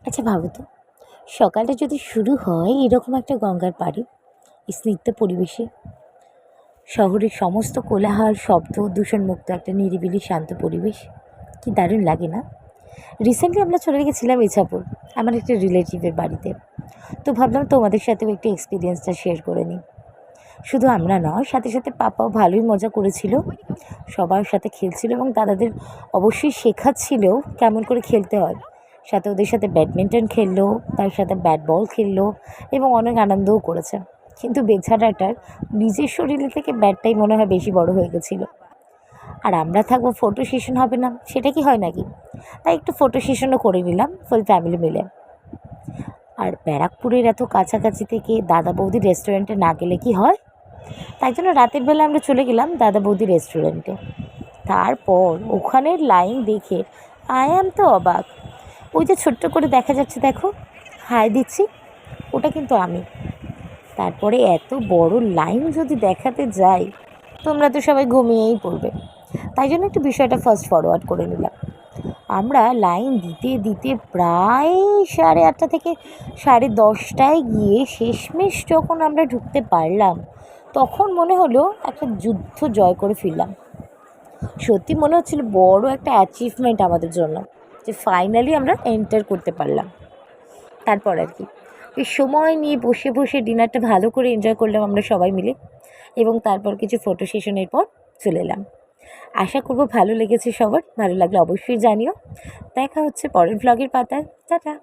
আচ্ছা ভাবো তো, সকালটা যদি শুরু হয় এরকম একটা গঙ্গার পাড়ে, স্নিগ্ধ পরিবেশে, শহরের সমস্ত কোলাহল শব্দ দূষণমুক্ত একটা নিরিবিলি শান্ত পরিবেশ, কি দারুণ লাগে না? রিসেন্টলি আমরা চলে গেছিলাম ইছাপুর, আমার একটা রিলেটিভের বাড়িতে। তো ভাবলাম তোমাদের সাথেও একটু এক্সপিরিয়েন্সটা শেয়ার করে নিই। শুধু আমরা নয়, সাথে সাথে পাপাও ভালোই মজা করেছিল, সবার সাথে খেলছিল এবং দাদাদের অবশ্যই শেখাচ্ছিলও কেমন করে খেলতে হয়। সাথে ওদের সাথে ব্যাডমিন্টন খেললো, তার সাথে ব্যাট বল খেললো এবং অনেক আনন্দও করেছে। কিন্তু বেচারাটার নিজের শরীরে থেকে ব্যাটটাই মনে হয় বেশি বড় হয়ে গেছিলো। আর আমরা থাকবো, ফটো সেশন হবে না, সেটা কি হয় নাকি? তাই একটু ফটো সেশনও করে নিলাম ফুল ফ্যামিলি মিলে। আর ব্যারাকপুরের এত কাছাকাছি থেকে দাদা বৌদি রেস্টুরেন্টে না গেলে কি হয়? তাই জন্য রাতের বেলা আমরা চলে গেলাম দাদা বৌদি রেস্টুরেন্টে। তারপর ওখানের লাইন দেখে তো অবাক। ওই যে ছোট্ট করে দেখা যাচ্ছে, দেখো, হাই দিচ্ছি, ওটা কিন্তু আমি। তারপরে এত বড় লাইন যদি দেখাতে যাই, তোমরা তো সবাই ঘুমিয়েই পড়বে। তাই জন্য একটু বিষয়টা ফাস্ট ফরওয়ার্ড করে নিলাম। আমরা লাইন দিতে দিতে প্রায় 8:30 থেকে 10:30টায় গিয়ে শেষমেশ যখন আমরা ঢুকতে পারলাম, তখন মনে হলো একটা যুদ্ধ জয় করে ফিরলাম। সত্যি মনে হচ্ছিল বড় একটা অ্যাচিভমেন্ট আমাদের জন্য, যে ফাইনালি আমরা এন্টার করতে পারলাম। তারপর আর কি, এই সময় নিয়ে বসে বসে ডিনারটা ভালো করে এনজয় করলাম আমরা সবাই মিলে, এবং তারপর কিছু ফটো সেশনের পর চলে এলাম। আশা করব ভালো লেগেছে সবার। ভালো লাগলে অবশ্যই জানিও। দেখা হচ্ছে পরের ভ্লগের পাতায়। টাটা।